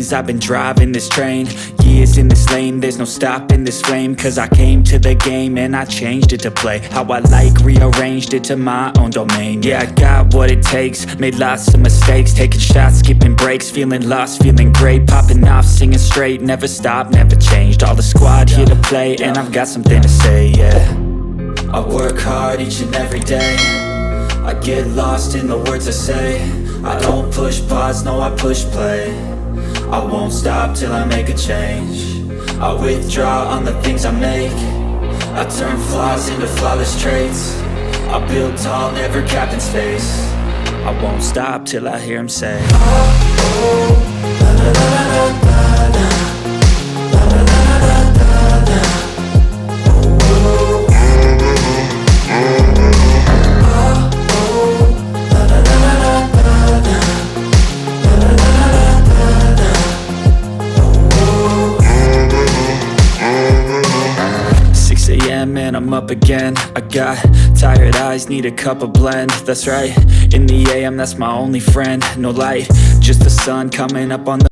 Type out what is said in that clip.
lanes. I've been driving this train, years in this lane. There's no stopping this flame, cause I came to the game and I changed it to play how I like, rearranged it to my own domain. Yeah, I got what it takes, made lots of mistakes, taking shots, skipping breaks, feeling lost, feeling great, popping off, singing straight, never stopped, never changed. All the squad here to play, and I've got something to say, yeah. I work hard each and every day, I get lost in the words I say. I don't push pause, no, I push play. I won't stop till I make a change. I withdraw on the things I make. I turn flaws into flawless traits. I build tall, never capped in space. I won't stop till I hear him say, oh, oh, la la la la la la, la la la la la la, oh, oh, oh, la la la la la la, la la la la la, oh, 6 a.m. and I'm up again. I got tired eyes, need a cup of blend. That's right, in the AM, that's my only friend. No light, just the sun coming up on the